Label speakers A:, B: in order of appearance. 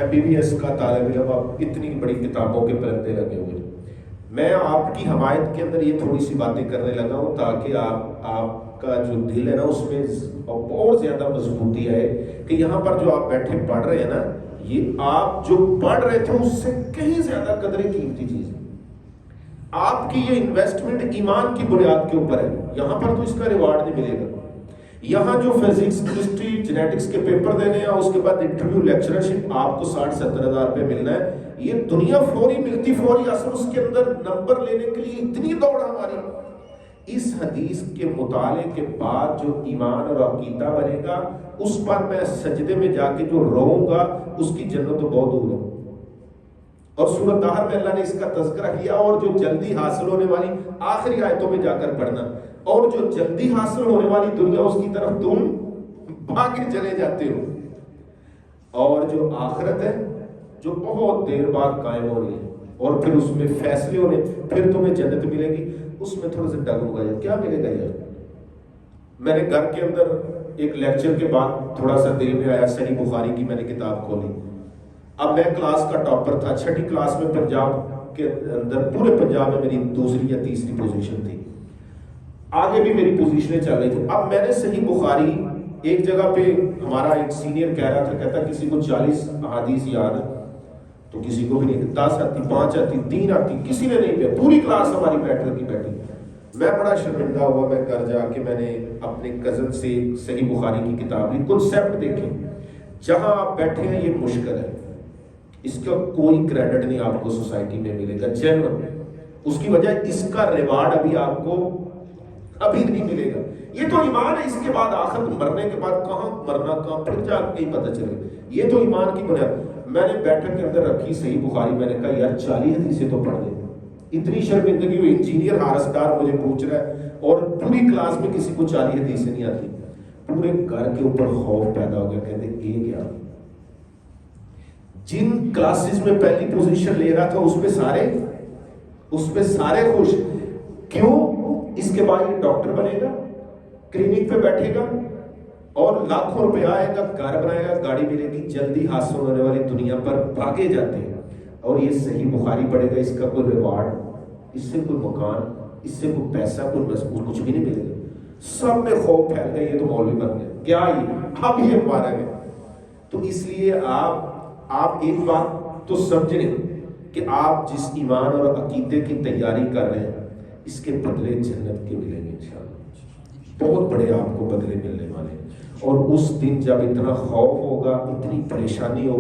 A: MBBS کا طالب علم، آپ اتنی بڑی کتابوں کے پرندے لگے ہوئے. میں آپ کی حمایت کے اندر یہ تھوڑی سی باتیں کرنے لگا ہوں تاکہ آپ کا جو دل ہے نا اس میں بہت زیادہ مضبوطی ہے کہ یہاں پر جو آپ بیٹھے پڑھ رہے ہیں نا، یہ آپ جو پڑھ رہے تھے اس سے کہیں زیادہ قدر قیمتی چیز ہے. آپ کی یہ انویسٹمنٹ ایمان کی بنیاد کے اوپر ہے. یہاں پر تو اس کا ریوارڈ نہیں ملے گا. یہاں جو فزکس، کیمسٹری، جینیٹکس کے پیپر دینے ہیں، اس کے بعد انٹرویو، لیکچرشپ، آپ کو 60-70 ہزار روپے ملنا ہے. یہ دنیا فوری ملتی، فوری اثر. اس کے اندر نمبر لینے کے لیے اتنی دوڑ ہماری. اس حدیث کے مطالعے کے بعد جو ایمان اور عقیدہ بنے گا، اس پر میں سجدے میں جا کے جو روؤں گا، اس کی جنت تو بہت دور ہے. اور سورۃ طٰہٰ میں اللہ نے اس کا تذکرہ کیا. اور جو جلدی حاصل ہونے والی آخری آیتوں میں جا کر پڑھنا، اور جو جلدی حاصل ہونے والی دنیا اس کی طرف تم بھاگے چلے جاتے ہو، اور جو آخرت ہے جو بہت دیر بعد قائم ہو رہی ہے، اور پھر اس میں فیصلے ہونے، پھر تمہیں جنت ملے گی. اس میں تھوڑا سا ڈگوں گا، کیا ملے گا یار. میں نے گھر کے اندر ایک لیکچر کے بعد تھوڑا سا دل میں آیا، صحیح بخاری کی میں نے کتاب کھولی. اب میں کلاس کا ٹاپر تھا، 6ٹھی کلاس میں پنجاب کے اندر، پورے پنجاب میں میری 2ری یا 3ری پوزیشن تھی. آگے بھی میری پوزیشنیں چل رہی تھی. اب میں نے صحیح بخاری ایک جگہ پہ، ہمارا ایک سینئر کہہ رہا تھا، کہتا کسی کو 40 احادیث یاد ہے تو کسی کو بھی نہیں. 10 آتی، 5 آتی، 3 آتی، کسی نے نہیں پیا. پوری کلاس ہماری بیٹھ کر کی بیٹھی. میں بڑا شرمندہ ہوا. میں گھر جا کے میں نے اپنے کزن سے صحیح بخاری کی کتاب لی. کنسیپٹ دیکھیں، جہاں آپ بیٹھے ہیں یہ مشکل ہے، اس کا کوئی کریڈٹ نہیں آپ کو سوسائٹی میں ملے گا جنرل. اس کی وجہ اس کا ریوارڈ ابھی آپ کو ابھی نہیں ملے گا. یہ تو ایمان ہے. اس کے بعد آخر مرنے کے بعد کہاں مرنا، کہاں پھر جا کے پتہ چلے. یہ تو ایمان کی بنیاد. میں نے بیٹھک کے اندر رکھی صحیح بخاری. میں نے کہا یار 40 حدیثیں تو پڑھ دیں. اتنی شرمندگی ہوئی. انجینئر ہارسدار مجھے پوچھ رہا ہے اور پوری کلاس میں کسی کو 40 حدیثیں نہیں آتی. پورے گھر کے اوپر خوف پیدا ہو گیا. کہتے یہ کیا. جن کلاسز میں پہلی پوزیشن لے رہا تھا اس پہ سارے خوش. کیوں؟ اس کے بعد یہ ڈاکٹر بنے گا، کلینک پہ بیٹھے گا اور لاکھوں روپے آئے گا، گھر بنائے گا، گاڑی ملے گی. جلدی حاصل ہونے والی دنیا پر بھاگے جاتے ہیں. اور یہ صحیح بخاری پڑھے گا، اس کا کوئی ریوارڈ، اس سے کوئی مکان، اس سے کوئی پیسہ، کوئی مضبوط کچھ بھی نہیں ملے گا. سب میں خوف پھیل گیا. یہ تو مولوی بن گیا، کیا یہ اب یہ مارا گیا. تو اس لیے آپ ایک بات تو سمجھ لیں کہ آپ جس ایمان اور عقیدے کی تیاری کر رہے ہیں، اس کے بدلے جنت کے ملیں گے انشاءاللہ. بہت بڑے آپ کو بدلے ملنے والے ہیں. اور اس دن جب اتنا خوف ہوگا، اتنی پریشانی ہوگی،